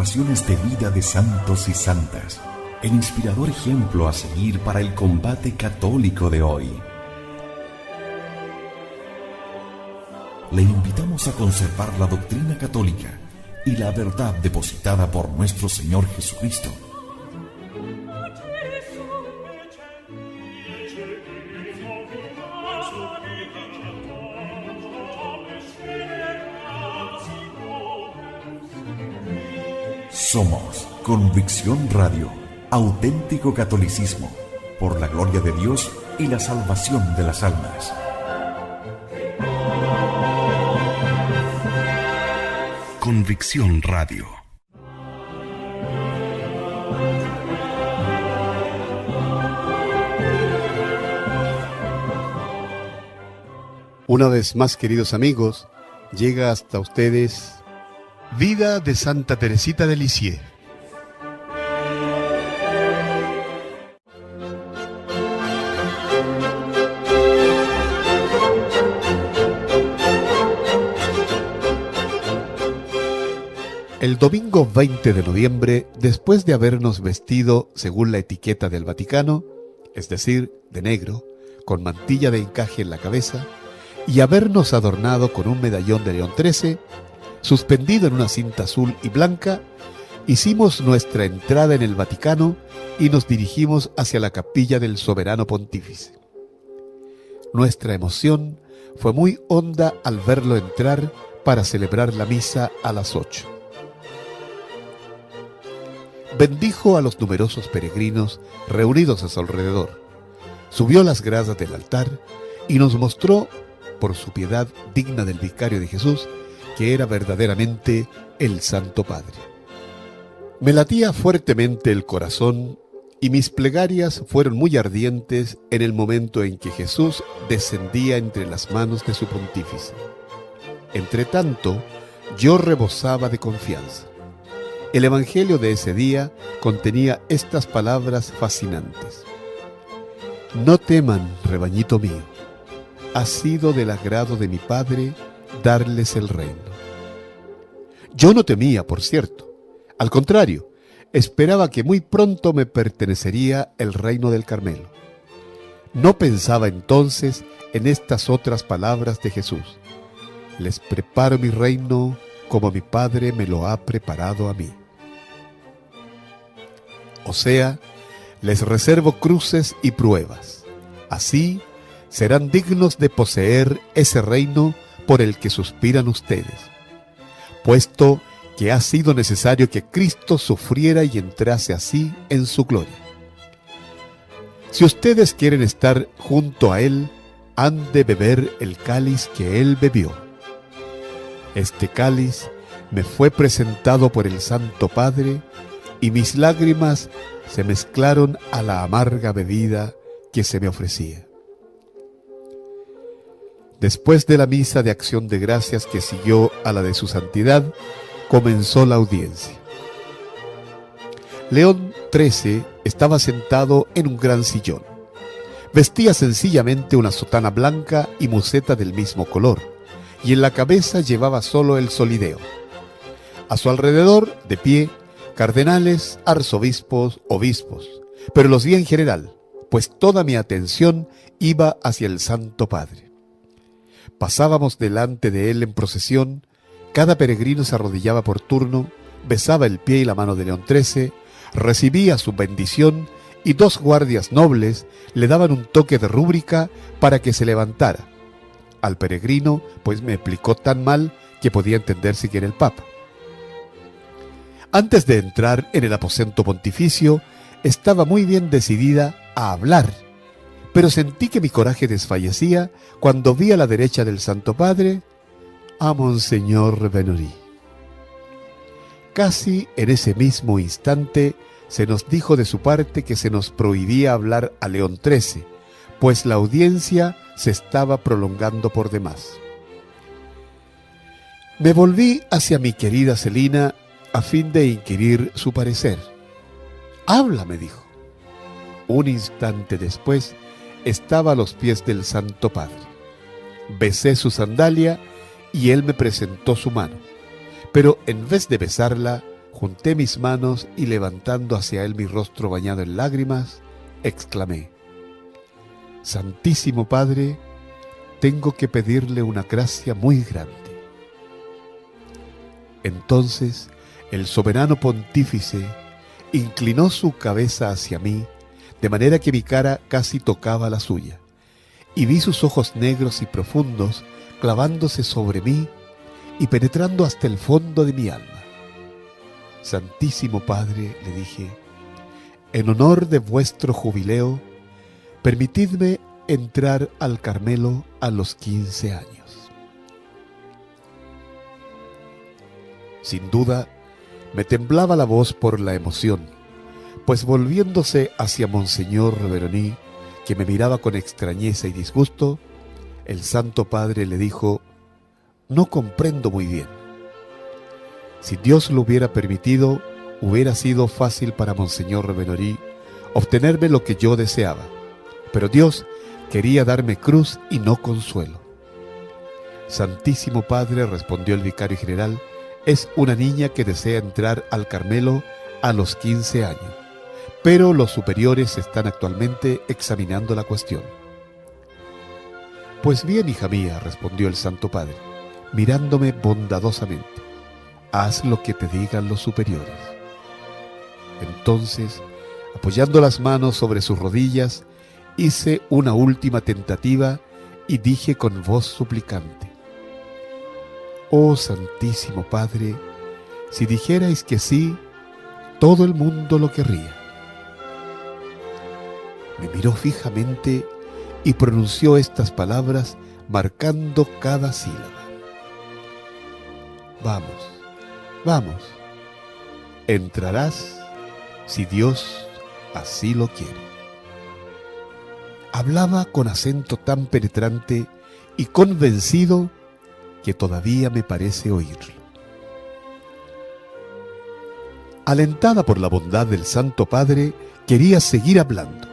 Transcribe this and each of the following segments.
narraciones de vida de santos y santas, el inspirador ejemplo a seguir para el combate católico de hoy. Le invitamos a conservar la doctrina católica y la verdad depositada por nuestro Señor Jesucristo. Somos Convicción Radio, auténtico catolicismo, por la gloria de Dios y la salvación de las almas. Convicción Radio. Una vez más, queridos amigos, llega hasta ustedes Vida de Santa Teresita de Lisieux. El domingo 20 de noviembre, después de habernos vestido según la etiqueta del Vaticano, es decir, de negro, con mantilla de encaje en la cabeza, y habernos adornado con un medallón de León XIII, suspendido en una cinta azul y blanca, hicimos nuestra entrada en el Vaticano y nos dirigimos hacia la capilla del Soberano Pontífice. Nuestra emoción fue muy honda al verlo entrar para celebrar la misa a las 8. Bendijo a los numerosos peregrinos reunidos a su alrededor, subió las gradas del altar y nos mostró, por su piedad digna del vicario de Jesús, que era verdaderamente el Santo Padre. Me latía fuertemente el corazón y mis plegarias fueron muy ardientes en el momento en que Jesús descendía entre las manos de su pontífice. Entretanto, yo rebosaba de confianza. El evangelio de ese día contenía estas palabras fascinantes: No teman, rebañito mío, ha sido del agrado de mi Padre darles el reino. Yo no temía, por cierto. Al contrario, esperaba que muy pronto me pertenecería el reino del Carmelo. No pensaba entonces en estas otras palabras de Jesús: les preparo mi reino como mi Padre me lo ha preparado a mí. O sea, les reservo cruces y pruebas. Así serán dignos de poseer ese reino por el que suspiran ustedes, puesto que ha sido necesario que Cristo sufriera y entrase así en su gloria. Si ustedes quieren estar junto a Él, han de beber el cáliz que Él bebió. Este cáliz me fue presentado por el Santo Padre y mis lágrimas se mezclaron a la amarga bebida que se me ofrecía. Después de la misa de acción de gracias que siguió a la de su santidad, comenzó la audiencia. León XIII estaba sentado en un gran sillón. Vestía sencillamente una sotana blanca y museta del mismo color, y en la cabeza llevaba solo el solideo. A su alrededor, de pie, cardenales, arzobispos, obispos, pero los vi en general, pues toda mi atención iba hacia el Santo Padre. Pasábamos delante de él en procesión, cada peregrino se arrodillaba por turno, besaba el pie y la mano de León XIII, recibía su bendición y 2 guardias nobles le daban un toque de rúbrica para que se levantara. Al peregrino, pues me explicó tan mal que podía entender siquiera el Papa. Antes de entrar en el aposento pontificio, estaba muy bien decidida a hablar, pero sentí que mi coraje desfallecía cuando vi a la derecha del Santo Padre a Monseñor Benoît. Casi en ese mismo instante se nos dijo de su parte que se nos prohibía hablar a León XIII, pues la audiencia se estaba prolongando por demás. Me volví hacia mi querida Celina a fin de inquirir su parecer. «Habla», me dijo. Un instante después estaba a los pies del Santo Padre. Besé su sandalia y él me presentó su mano, pero en vez de besarla, Junté mis manos y levantando hacia él mi rostro bañado en lágrimas, exclamé: Santísimo Padre, tengo que pedirle una gracia muy grande. Entonces el soberano pontífice inclinó su cabeza hacia mí, de manera que mi cara casi tocaba la suya, y vi sus ojos negros y profundos clavándose sobre mí y penetrando hasta el fondo de mi alma. Santísimo Padre, le dije, en honor de vuestro jubileo, permitidme entrar al Carmelo a los 15 años. Sin duda, me temblaba la voz por la emoción, pues volviéndose hacia Monseñor Reveroni, que me miraba con extrañeza y disgusto, el Santo Padre le dijo: no comprendo muy bien. Si Dios lo hubiera permitido, hubiera sido fácil para Monseñor Reveroni obtenerme lo que yo deseaba, pero Dios quería darme cruz y no consuelo. Santísimo Padre, respondió el vicario general, es una niña que desea entrar al Carmelo a los 15 años, pero los superiores están actualmente examinando la cuestión. Pues bien, hija mía, respondió el Santo Padre, mirándome bondadosamente, haz lo que te digan los superiores. Entonces, apoyando las manos sobre sus rodillas, hice una última tentativa y dije con voz suplicante: oh Santísimo Padre, si dijerais que sí, todo el mundo lo querría. Me miró fijamente y pronunció estas palabras marcando cada sílaba: vamos, vamos, entrarás si Dios así lo quiere. Hablaba con acento tan penetrante y convencido que todavía me parece oírlo. Alentada por la bondad del Santo Padre, quería seguir hablando,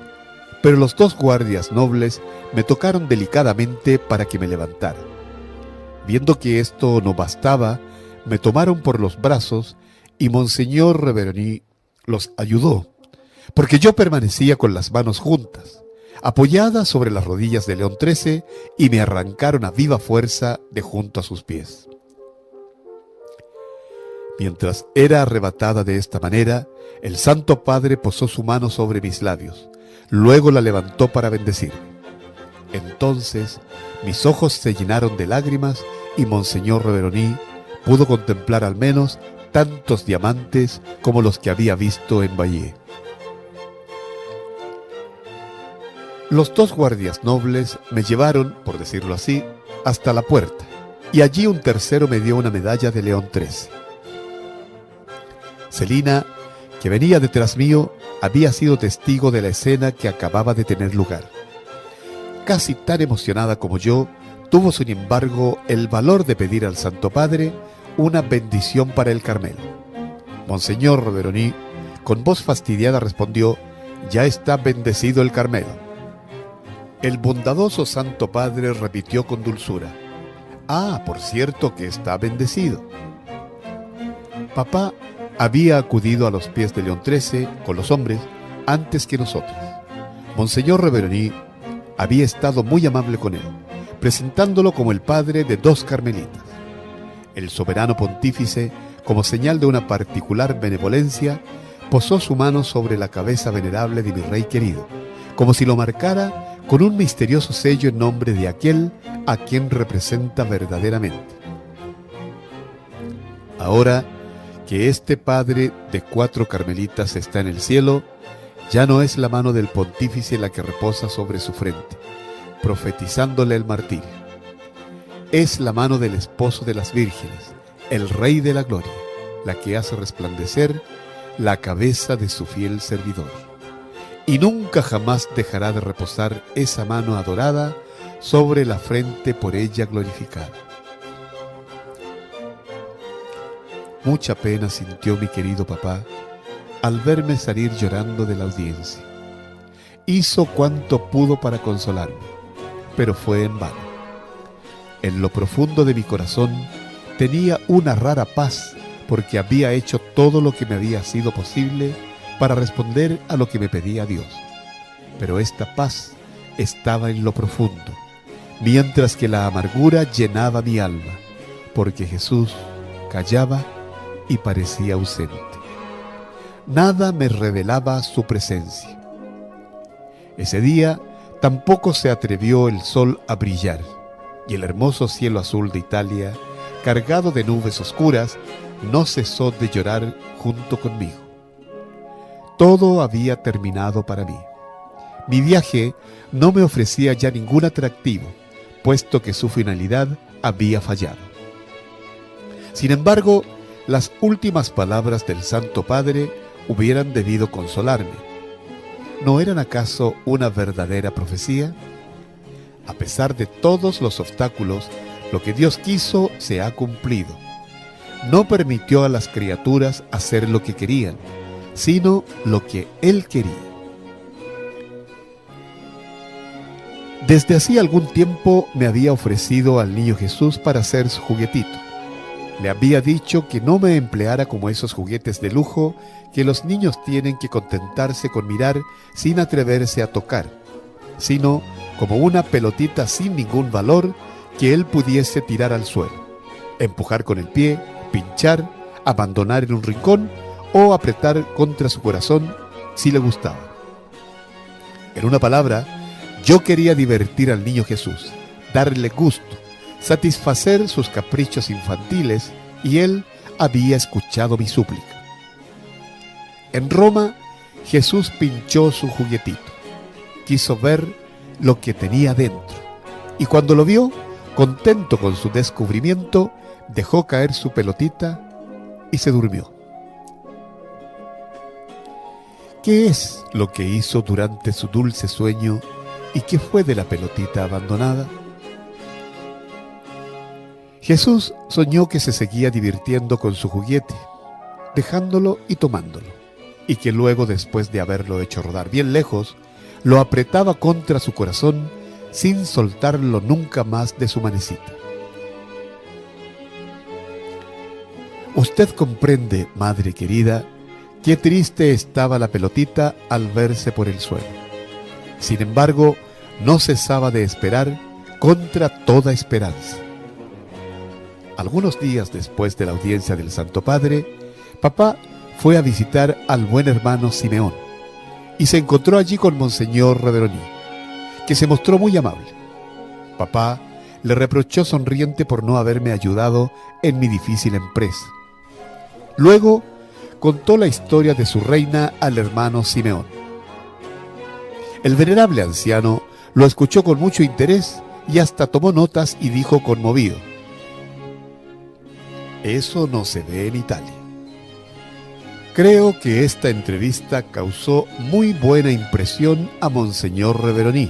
pero los dos guardias nobles me tocaron delicadamente para que me levantara. Viendo que esto no bastaba, me tomaron por los brazos y Monseñor Reveroni los ayudó, porque yo permanecía con las manos juntas, apoyadas sobre las rodillas de León XIII, y me arrancaron a viva fuerza de junto a sus pies. Mientras era arrebatada de esta manera, el Santo Padre posó su mano sobre mis labios, luego la levantó para bendecirme. Entonces mis ojos se llenaron de lágrimas y Monseñor Reveroni pudo contemplar al menos tantos diamantes como los que había visto en Bayeux. Los dos guardias nobles me llevaron, por decirlo así, hasta la puerta, y allí un tercero me dio una medalla de León XIII. Celina, que venía detrás mío, había sido testigo de la escena que acababa de tener lugar. Casi tan emocionada como yo, tuvo sin embargo el valor de pedir al Santo Padre una bendición para el Carmelo. Monseñor Reveroni, con voz fastidiada, respondió: ya está bendecido el Carmelo. El bondadoso Santo Padre repitió con dulzura: ah, por cierto que está bendecido. Papá había acudido a los pies de León XIII con los hombres antes que nosotros. Monseñor Reveroni había estado muy amable con él, presentándolo como el padre de 2 carmelitas. El soberano pontífice, como señal de una particular benevolencia, posó su mano sobre la cabeza venerable de mi rey querido, como si lo marcara con un misterioso sello en nombre de aquel a quien representa verdaderamente. Ahora que este padre de 4 carmelitas está en el cielo, ya no es la mano del pontífice la que reposa sobre su frente, profetizándole el martirio. Es la mano del esposo de las vírgenes, el Rey de la Gloria, la que hace resplandecer la cabeza de su fiel servidor. Y nunca jamás dejará de reposar esa mano adorada sobre la frente por ella glorificada. Mucha pena sintió mi querido papá al verme salir llorando de la audiencia. Hizo cuanto pudo para consolarme, pero fue en vano. En lo profundo de mi corazón tenía una rara paz, porque había hecho todo lo que me había sido posible para responder a lo que me pedía Dios. Pero esta paz estaba en lo profundo, mientras que la amargura llenaba mi alma, porque Jesús callaba y parecía ausente. Nada me revelaba su presencia. Ese día tampoco se atrevió el sol a brillar, y el hermoso cielo azul de Italia, cargado de nubes oscuras, no cesó de llorar junto conmigo. Todo había terminado para mí. Mi viaje no me ofrecía ya ningún atractivo, puesto que su finalidad había fallado. Sin embargo, las últimas palabras del Santo Padre hubieran debido consolarme. ¿No eran acaso una verdadera profecía? A pesar de todos los obstáculos, lo que Dios quiso se ha cumplido. No permitió a las criaturas hacer lo que querían, sino lo que Él quería. Desde hacía algún tiempo me había ofrecido al niño Jesús para ser su juguetito. Le había dicho que no me empleara como esos juguetes de lujo que los niños tienen que contentarse con mirar sin atreverse a tocar, sino como una pelotita sin ningún valor que él pudiese tirar al suelo, empujar con el pie, pinchar, abandonar en un rincón o apretar contra su corazón si le gustaba. En una palabra, yo quería divertir al niño Jesús, darle gusto, satisfacer sus caprichos infantiles, y él había escuchado mi súplica. En Roma, Jesús pinchó su juguetito, quiso ver lo que tenía dentro, y cuando lo vio, contento con su descubrimiento, dejó caer su pelotita y se durmió. ¿Qué es lo que hizo durante su dulce sueño y qué fue de la pelotita abandonada? Jesús soñó que se seguía divirtiendo con su juguete, dejándolo y tomándolo, y que luego, después de haberlo hecho rodar bien lejos, lo apretaba contra su corazón sin soltarlo nunca más de su manecita. Usted comprende, madre querida, qué triste estaba la pelotita al verse por el suelo. Sin embargo, no cesaba de esperar contra toda esperanza. Algunos días después de la audiencia del Santo Padre, papá fue a visitar al buen hermano Simeón y se encontró allí con Monseñor Reveroni, que se mostró muy amable. Papá le reprochó sonriente por no haberme ayudado en mi difícil empresa. Luego contó la historia de su reina al hermano Simeón. El venerable anciano lo escuchó con mucho interés y hasta tomó notas y dijo conmovido: eso no se ve en Italia. Creo que esta entrevista causó muy buena impresión a Monseñor Reveroni,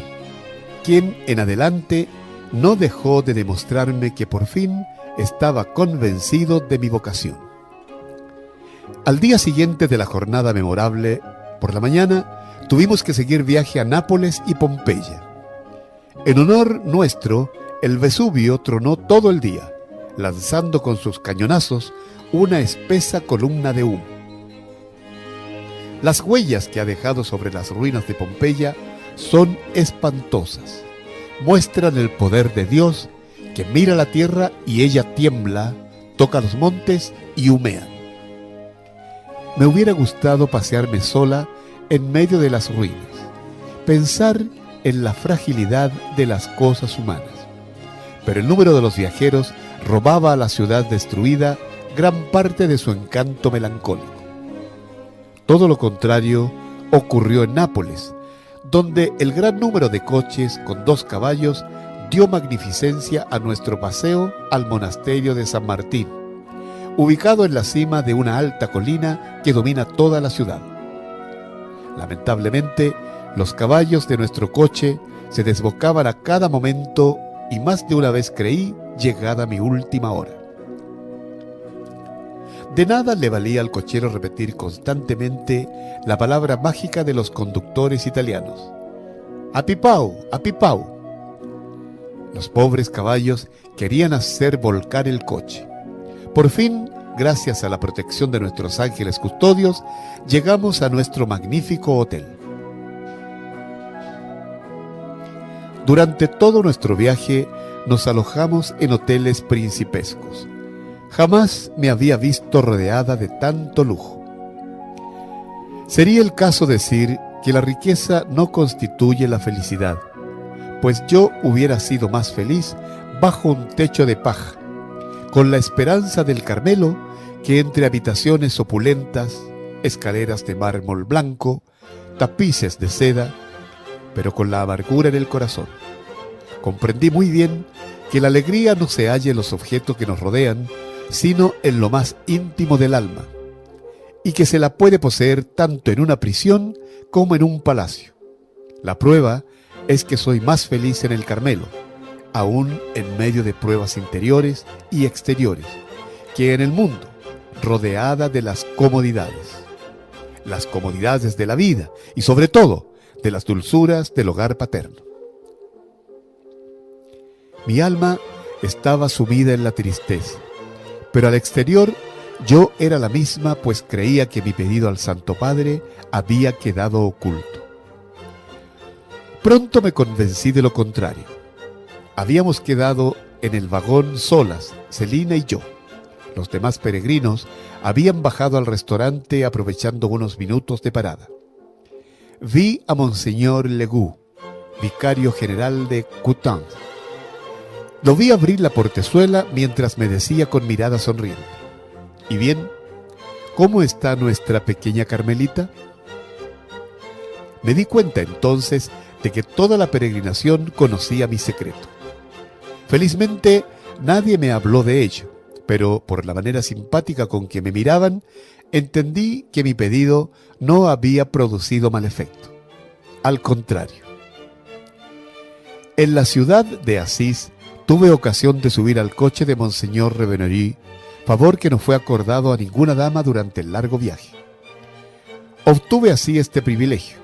quien en adelante no dejó de demostrarme que por fin estaba convencido de mi vocación. Al día siguiente de la jornada memorable, por la mañana, tuvimos que seguir viaje a Nápoles y Pompeya. En honor nuestro, el Vesubio tronó todo el día, lanzando con sus cañonazos una espesa columna de humo. Las huellas que ha dejado sobre las ruinas de Pompeya son espantosas. Muestran el poder de Dios, que mira la tierra y ella tiembla, toca los montes y humea. Me hubiera gustado pasearme sola en medio de las ruinas, pensar en la fragilidad de las cosas humanas. Pero el número de los viajeros robaba a la ciudad destruida gran parte de su encanto melancólico. Todo lo contrario ocurrió en Nápoles, donde el gran número de coches con 2 caballos dio magnificencia a nuestro paseo al monasterio de San Martín, ubicado en la cima de una alta colina que domina toda la ciudad. Lamentablemente, los caballos de nuestro coche se desbocaban a cada momento y más de una vez creí llegada mi última hora. De nada le valía al cochero repetir constantemente la palabra mágica de los conductores italianos: «Apipau, apipau». Los pobres caballos querían hacer volcar el coche. Por fin gracias a la protección de nuestros ángeles custodios, llegamos a nuestro magnífico hotel. Durante todo nuestro viaje nos alojamos en hoteles principescos. Jamás me había visto rodeada de tanto lujo. Sería el caso decir que la riqueza no constituye la felicidad, pues yo hubiera sido más feliz bajo un techo de paja, con la esperanza del Carmelo, que entre habitaciones opulentas, escaleras de mármol blanco, tapices de seda, pero con la amargura en el corazón. Comprendí muy bien que la alegría no se halla en los objetos que nos rodean, sino en lo más íntimo del alma, y que se la puede poseer tanto en una prisión como en un palacio. La prueba es que soy más feliz en el Carmelo, aún en medio de pruebas interiores y exteriores, que en el mundo, rodeada de las comodidades de la vida y sobre todo de las dulzuras del hogar paterno. Mi alma estaba sumida en la tristeza, pero al exterior yo era la misma, pues creía que mi pedido al Santo Padre había quedado oculto. Pronto me convencí de lo contrario. Habíamos quedado en el vagón solas, Celina y yo. Los demás peregrinos habían bajado al restaurante aprovechando unos minutos de parada. Vi a Monseñor Legoux, vicario general de Coutances. Lo vi abrir la portezuela mientras me decía con mirada sonriente: «¿Y bien, cómo está nuestra pequeña Carmelita?». Me di cuenta entonces de que toda la peregrinación conocía mi secreto. Felizmente nadie me habló de ello, pero por la manera simpática con que me miraban, entendí que mi pedido no había producido mal efecto. Al contrario. En la ciudad de Asís tuve ocasión de subir al coche de Monseñor Revereney, favor que no fue acordado a ninguna dama durante el largo viaje. Obtuve así este privilegio.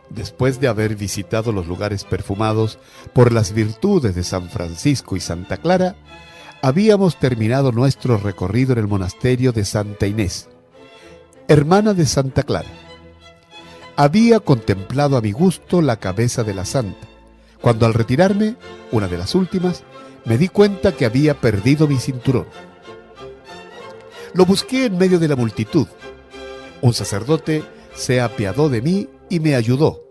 Después de haber visitado los lugares perfumados por las virtudes de San Francisco y Santa Clara, habíamos terminado nuestro recorrido en el monasterio de Santa Inés, hermana de Santa Clara. Había contemplado a mi gusto la cabeza de la santa, cuando al retirarme, una de las últimas, me di cuenta que había perdido mi cinturón. Lo busqué en medio de la multitud. Un sacerdote se apiadó de mí y me ayudó,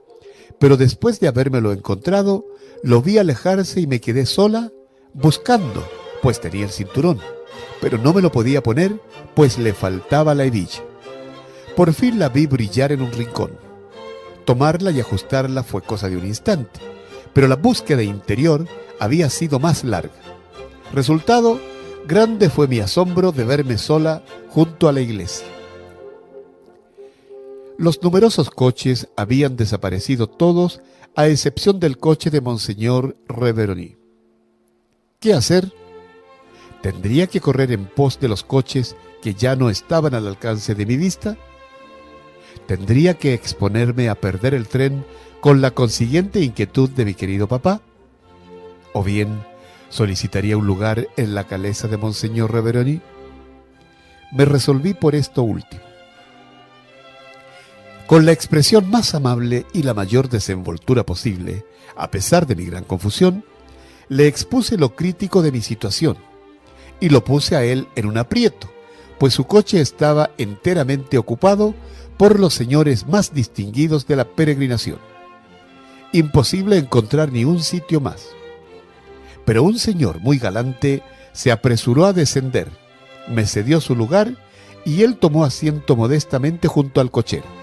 pero después de habérmelo encontrado, lo vi alejarse y me quedé sola buscando, pues tenía el cinturón, pero no me lo podía poner, pues le faltaba la hebilla. Por fin la vi brillar en un rincón. Tomarla y ajustarla fue cosa de un instante, pero la búsqueda interior había sido más larga. Resultado, grande fue mi asombro de verme sola junto a la iglesia. Los numerosos coches habían desaparecido todos, a excepción del coche de Monseñor Revereney. ¿Qué hacer? ¿Tendría que correr en pos de los coches que ya no estaban al alcance de mi vista? ¿Tendría que exponerme a perder el tren con la consiguiente inquietud de mi querido papá? ¿O bien solicitaría un lugar en la calesa de Monseñor Revereney? Me resolví por esto último. Con la expresión más amable y la mayor desenvoltura posible, a pesar de mi gran confusión, le expuse lo crítico de mi situación y lo puse a él en un aprieto, pues su coche estaba enteramente ocupado por los señores más distinguidos de la peregrinación. Imposible encontrar ni un sitio más. Pero un señor muy galante se apresuró a descender, me cedió su lugar y él tomó asiento modestamente junto al cochero.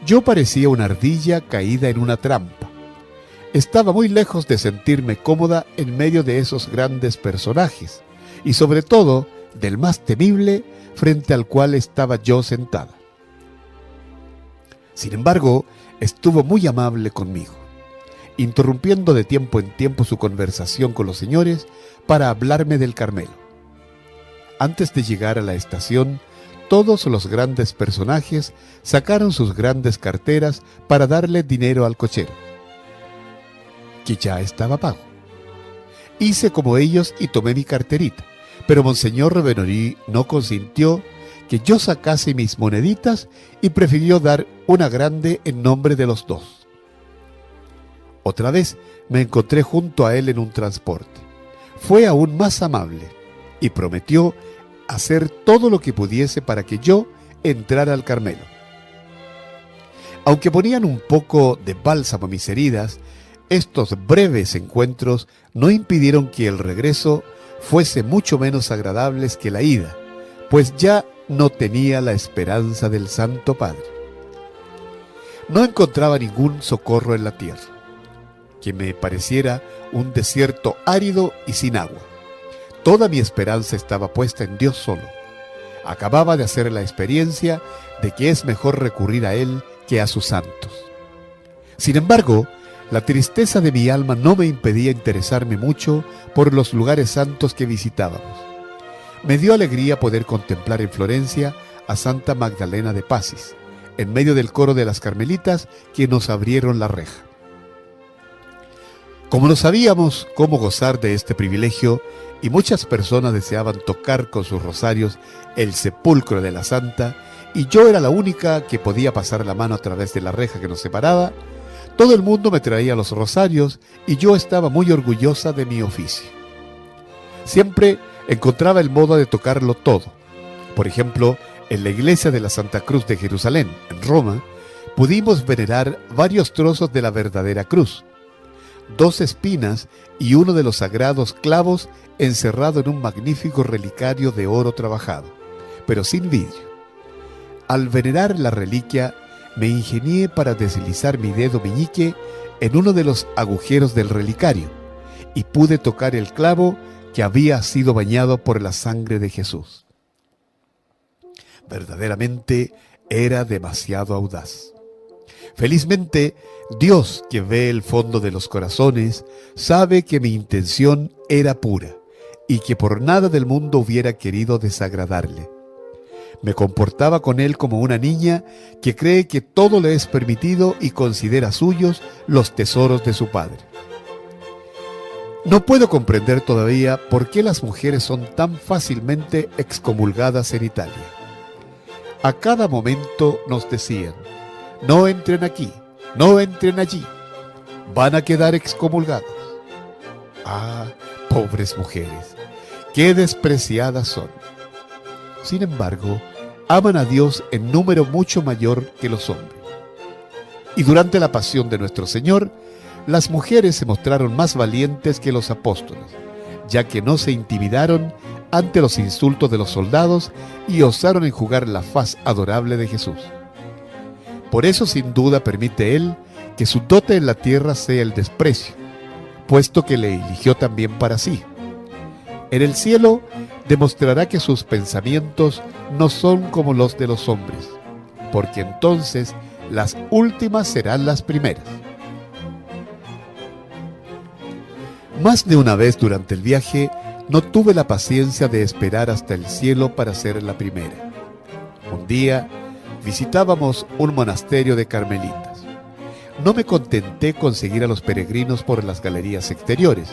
Yo parecía una ardilla caída en una trampa. Estaba muy lejos de sentirme cómoda en medio de esos grandes personajes y sobre todo del más temible frente al cual estaba yo sentada. Sin embargo, estuvo muy amable conmigo, interrumpiendo de tiempo en tiempo su conversación con los señores para hablarme del Carmelo. Antes de llegar a la estación, todos los grandes personajes sacaron sus grandes carteras para darle dinero al cochero, que ya estaba pago. Hice como ellos y tomé mi carterita, pero Monseñor Revenori no consintió que yo sacase mis moneditas y prefirió dar una grande en nombre de los dos. Otra vez me encontré junto a él en un transporte. Fue aún más amable y prometió hacer todo lo que pudiese para que yo entrara al Carmelo. Aunque ponían un poco de bálsamo a mis heridas, estos breves encuentros no impidieron que el regreso fuese mucho menos agradable que la ida, pues ya no tenía la esperanza del Santo Padre. No encontraba ningún socorro en la tierra, que me pareciera un desierto árido y sin agua. Toda mi esperanza estaba puesta en Dios solo. Acababa de hacer la experiencia de que es mejor recurrir a Él que a sus santos. Sin embargo, la tristeza de mi alma no me impedía interesarme mucho por los lugares santos que visitábamos. Me dio alegría poder contemplar en Florencia a Santa Magdalena de Pasis, en medio del coro de las Carmelitas que nos abrieron la reja. Como no sabíamos cómo gozar de este privilegio y muchas personas deseaban tocar con sus rosarios el sepulcro de la Santa, y yo era la única que podía pasar la mano a través de la reja que nos separaba, todo el mundo me traía los rosarios y yo estaba muy orgullosa de mi oficio. Siempre encontraba el modo de tocarlo todo. Por ejemplo, en la iglesia de la Santa Cruz de Jerusalén, en Roma, pudimos venerar varios trozos de la verdadera cruz, 2 espinas y uno de los sagrados clavos encerrado en un magnífico relicario de oro trabajado, pero sin vidrio. Al venerar la reliquia, me ingenié para deslizar mi dedo meñique en uno de los agujeros del relicario y pude tocar el clavo que había sido bañado por la sangre de Jesús. Verdaderamente era demasiado audaz. Felizmente, Dios, que ve el fondo de los corazones, sabe que mi intención era pura y que por nada del mundo hubiera querido desagradarle. Me comportaba con él como una niña que cree que todo le es permitido y considera suyos los tesoros de su padre. No puedo comprender todavía por qué las mujeres son tan fácilmente excomulgadas en Italia. A cada momento nos decían: no entren aquí, no entren allí, van a quedar excomulgados. Ah, pobres mujeres, qué despreciadas son. Sin embargo, aman a Dios en número mucho mayor que los hombres. Y durante la pasión de nuestro Señor, las mujeres se mostraron más valientes que los apóstoles, ya que no se intimidaron ante los insultos de los soldados y osaron enjugar la faz adorable de Jesús. Por eso, sin duda, permite Él que su dote en la tierra sea el desprecio, puesto que le eligió también para sí. En el cielo demostrará que sus pensamientos no son como los de los hombres, porque entonces las últimas serán las primeras. Más de una vez durante el viaje no tuve la paciencia de esperar hasta el cielo para ser la primera. Un día visitábamos un monasterio de carmelitas. No me contenté con seguir a los peregrinos por las galerías exteriores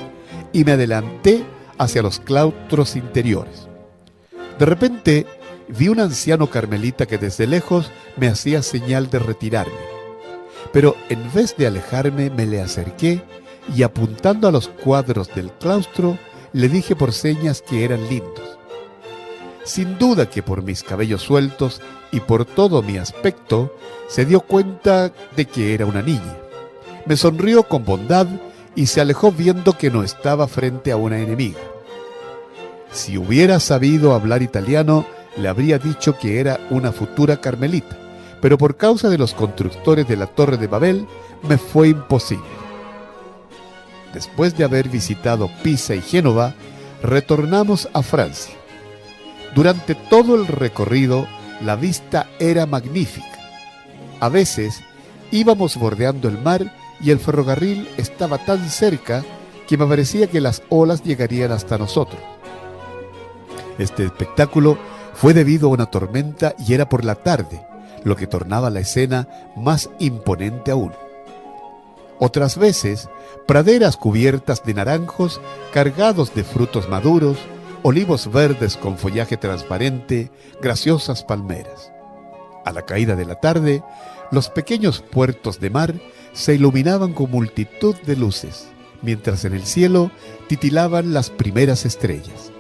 y me adelanté hacia los claustros interiores. De repente vi un anciano carmelita que desde lejos me hacía señal de retirarme, pero en vez de alejarme me le acerqué y apuntando a los cuadros del claustro le dije por señas que eran lindos. Sin duda que por mis cabellos sueltos y por todo mi aspecto se dio cuenta de que era una niña. Me sonrió con bondad y se alejó viendo que no estaba frente a una enemiga. Si hubiera sabido hablar italiano, le habría dicho que era una futura carmelita, pero por causa de los constructores de la Torre de Babel me fue imposible. Después de haber visitado Pisa y Génova, retornamos a Francia. Durante todo el recorrido, la vista era magnífica. A veces íbamos bordeando el mar y el ferrocarril estaba tan cerca que me parecía que las olas llegarían hasta nosotros. Este espectáculo fue debido a una tormenta y era por la tarde, lo que tornaba la escena más imponente aún. Otras veces, praderas cubiertas de naranjos cargados de frutos maduros, olivos verdes con follaje transparente, graciosas palmeras. A la caída de la tarde, los pequeños puertos de mar se iluminaban con multitud de luces, mientras en el cielo titilaban las primeras estrellas.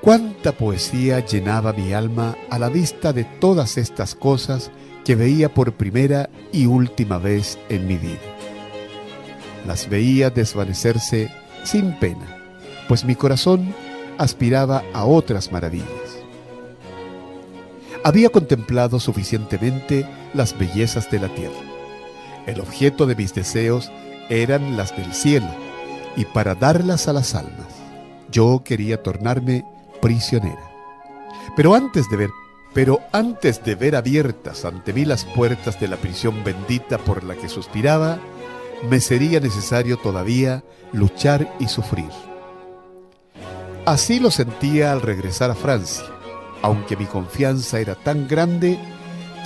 Cuánta poesía llenaba mi alma a la vista de todas estas cosas que veía por primera y última vez en mi vida. Las veía desvanecerse sin pena, pues mi corazón aspiraba a otras maravillas. Había contemplado suficientemente las bellezas de la tierra. El objeto de mis deseos eran las del cielo, y para darlas a las almas, yo quería tornarme prisionera. Pero antes de ver abiertas ante mí las puertas de la prisión bendita por la que suspiraba, me sería necesario todavía luchar y sufrir. Así lo sentía al regresar a Francia, aunque mi confianza era tan grande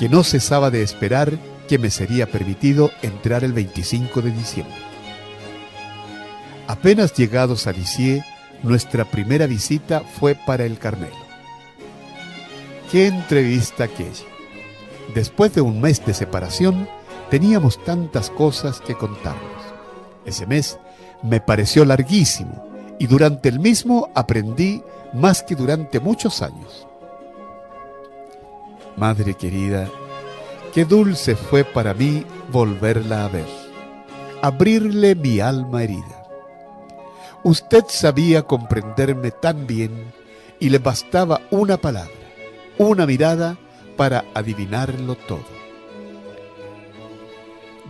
que no cesaba de esperar que me sería permitido entrar el 25 de diciembre. Apenas llegados a Lisieux, nuestra primera visita fue para el Carmelo. ¡Qué entrevista aquella! Después de un mes de separación, teníamos tantas cosas que contarnos. Ese mes me pareció larguísimo y durante el mismo aprendí más que durante muchos años. Madre querida, qué dulce fue para mí volverla a ver, abrirle mi alma herida. Usted sabía comprenderme tan bien y le bastaba una palabra, una mirada para adivinarlo todo.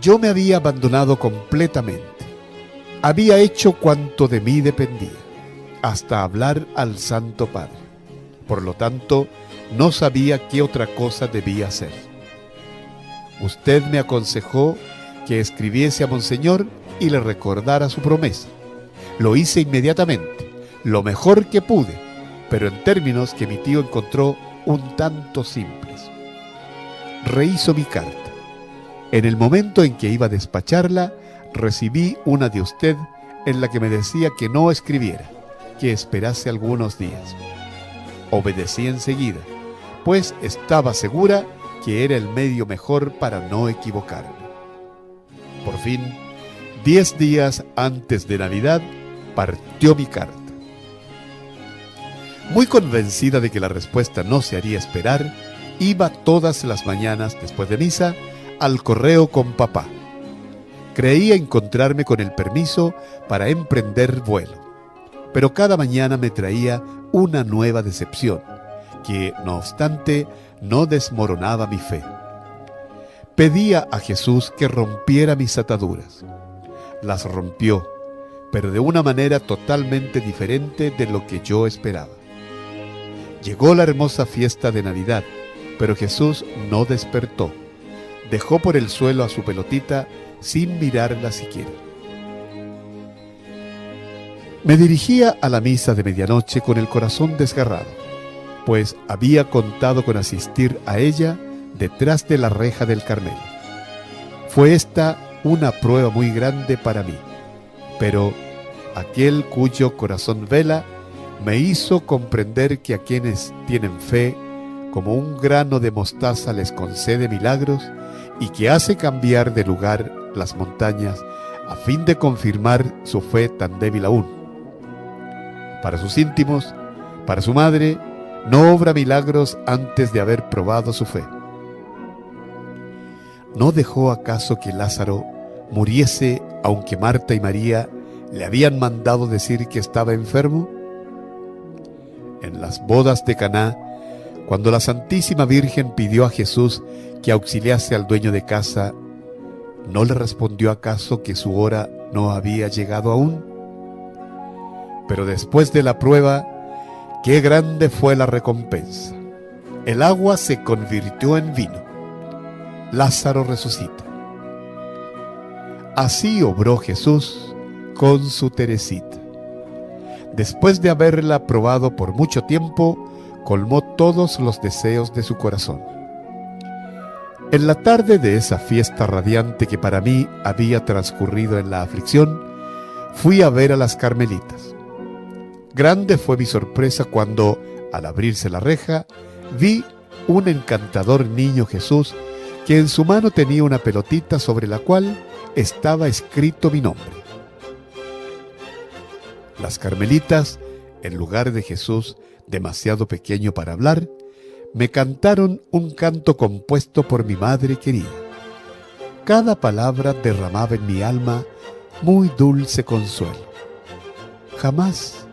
Yo me había abandonado completamente. Había hecho cuanto de mí dependía, hasta hablar al Santo Padre. Por lo tanto, no sabía qué otra cosa debía hacer. Usted me aconsejó que escribiese a Monseñor y le recordara su promesa. Lo hice inmediatamente, lo mejor que pude, pero en términos que mi tío encontró un tanto simples. Rehizo mi carta. En el momento en que iba a despacharla, recibí una de usted en la que me decía que no escribiera, que esperase algunos días. Obedecí enseguida, pues estaba segura que era el medio mejor para no equivocarme. Por fin, 10 días antes de Navidad, partió mi carta. Muy convencida de que la respuesta no se haría esperar, iba todas las mañanas después de misa al correo con papá. Creía encontrarme con el permiso para emprender vuelo, pero cada mañana me traía una nueva decepción, que, no obstante, no desmoronaba mi fe. Pedía a Jesús que rompiera mis ataduras. Las rompió, pero de una manera totalmente diferente de lo que yo esperaba. Llegó la hermosa fiesta de Navidad, pero Jesús no despertó. Dejó por el suelo a su pelotita sin mirarla siquiera. Me dirigía a la misa de medianoche con el corazón desgarrado, pues había contado con asistir a ella detrás de la reja del Carmelo. Fue esta una prueba muy grande para mí, pero aquel cuyo corazón vela me hizo comprender que a quienes tienen fe, como un grano de mostaza les concede milagros y que hace cambiar de lugar las montañas a fin de confirmar su fe tan débil aún. Para sus íntimos, para su madre, no obra milagros antes de haber probado su fe. ¿No dejó acaso que Lázaro muriese aunque Marta y María le habían mandado decir que estaba enfermo? En las bodas de Caná, cuando la Santísima Virgen pidió a Jesús que auxiliase al dueño de casa, ¿no le respondió acaso que su hora no había llegado aún? Pero después de la prueba, qué grande fue la recompensa. El agua se convirtió en vino. Lázaro resucita. Así obró Jesús con su Teresita. Después de haberla probado por mucho tiempo, colmó todos los deseos de su corazón. En la tarde de esa fiesta radiante que para mí había transcurrido en la aflicción, fui a ver a las carmelitas. Grande fue mi sorpresa cuando, al abrirse la reja, vi un encantador niño Jesús que en su mano tenía una pelotita sobre la cual estaba escrito mi nombre. Las carmelitas, en lugar de Jesús demasiado pequeño para hablar, me cantaron un canto compuesto por mi madre querida. Cada palabra derramaba en mi alma muy dulce consuelo. Jamás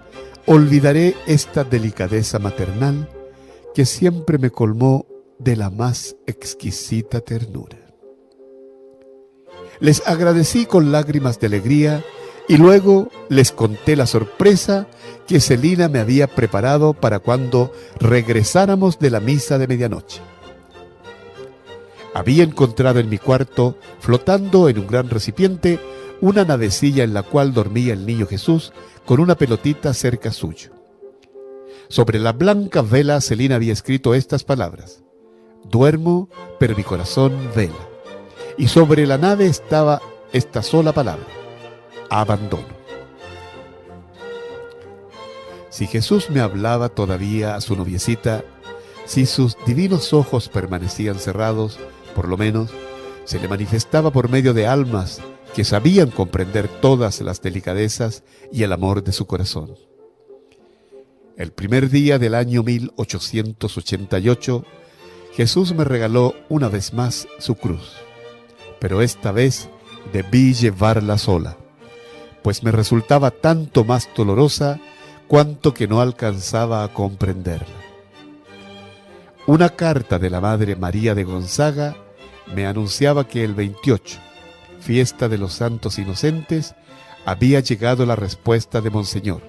olvidaré esta delicadeza maternal que siempre me colmó de la más exquisita ternura. Les agradecí con lágrimas de alegría y luego les conté la sorpresa que Celina me había preparado para cuando regresáramos de la misa de medianoche. Había encontrado en mi cuarto, flotando en un gran recipiente, una navecilla en la cual dormía el niño Jesús con una pelotita cerca suyo. Sobre la blanca vela Celina había escrito estas palabras: duermo, pero mi corazón vela. Y sobre la nave estaba esta sola palabra: abandono. Si Jesús me hablaba todavía a su noviecita, si sus divinos ojos permanecían cerrados, por lo menos se le manifestaba por medio de almas que sabían comprender todas las delicadezas y el amor de su corazón. El primer día del año 1888, Jesús me regaló una vez más su cruz, pero esta vez debí llevarla sola, pues me resultaba tanto más dolorosa cuanto que no alcanzaba a comprenderla. Una carta de la Madre María de Gonzaga me anunciaba que el 28, fiesta de los Santos Inocentes, había llegado la respuesta de Monseñor,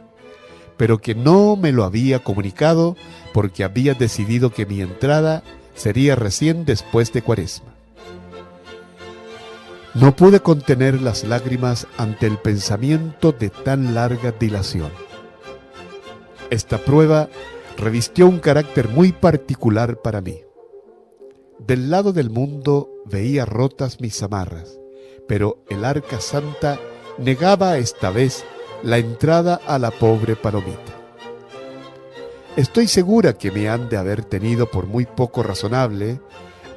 pero que no me lo había comunicado porque había decidido que mi entrada sería recién después de Cuaresma. No pude contener las lágrimas ante el pensamiento de tan larga dilación. Esta prueba revistió un carácter muy particular para mí. Del lado del mundo veía rotas mis amarras, pero el Arca Santa negaba esta vez la entrada a la pobre palomita. Estoy segura que me han de haber tenido por muy poco razonable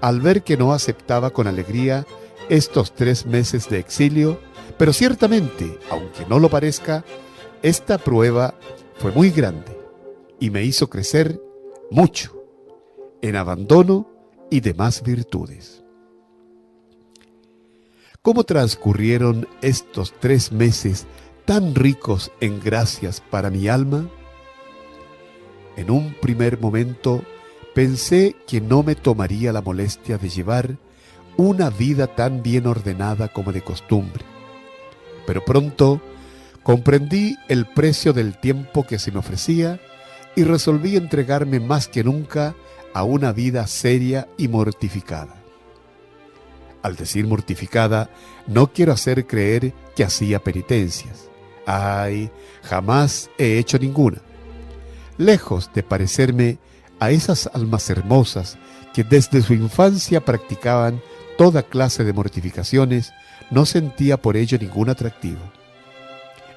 al ver que no aceptaba con alegría estos 3 meses de exilio, pero ciertamente, aunque no lo parezca, esta prueba fue muy grande y me hizo crecer mucho en abandono y demás virtudes. ¿Cómo transcurrieron estos 3 meses tan ricos en gracias para mi alma? En un primer momento pensé que no me tomaría la molestia de llevar una vida tan bien ordenada como de costumbre, pero pronto comprendí el precio del tiempo que se me ofrecía y resolví entregarme más que nunca a una vida seria y mortificada. Al decir mortificada, no quiero hacer creer que hacía penitencias. ¡Ay! Jamás he hecho ninguna. Lejos de parecerme a esas almas hermosas que desde su infancia practicaban toda clase de mortificaciones, no sentía por ello ningún atractivo.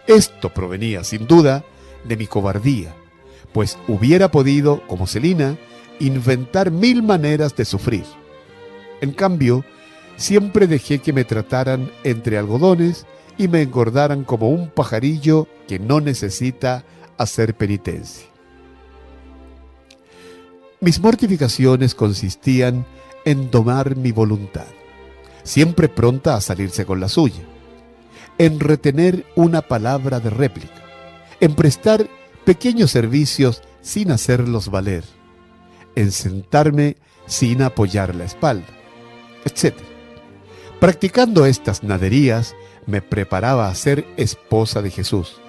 Esto provenía, sin duda, de mi cobardía, pues hubiera podido, como Celina, inventar 1000 maneras de sufrir. En cambio, siempre dejé que me trataran entre algodones y me engordaran como un pajarillo que no necesita hacer penitencia. Mis mortificaciones consistían en domar mi voluntad, siempre pronta a salirse con la suya, en retener una palabra de réplica, en prestar pequeños servicios sin hacerlos valer, en sentarme sin apoyar la espalda, etc. Practicando estas naderías, me preparaba a ser esposa de Jesús,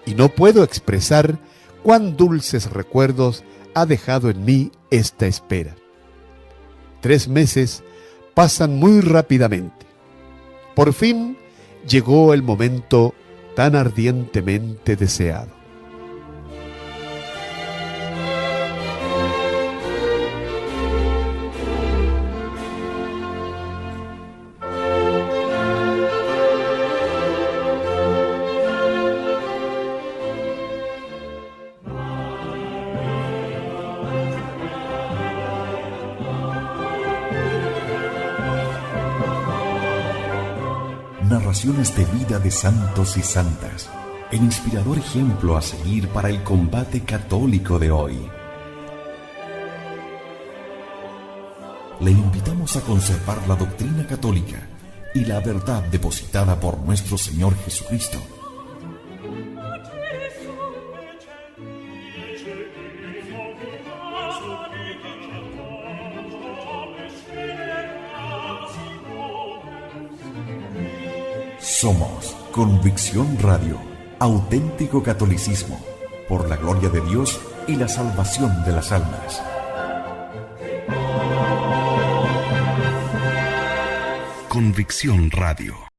y no puedo expresar cuán dulces recuerdos ha dejado en mí esta espera. 3 meses pasan muy rápidamente. Por fin llegó el momento tan ardientemente deseado. narraciones de vida de santos y santas, el inspirador ejemplo a seguir para el combate católico de hoy. Le invitamos a conservar la doctrina católica y la verdad depositada por nuestro Señor Jesucristo. Somos Convicción Radio, auténtico catolicismo, por la gloria de Dios y la salvación de las almas. Convicción Radio.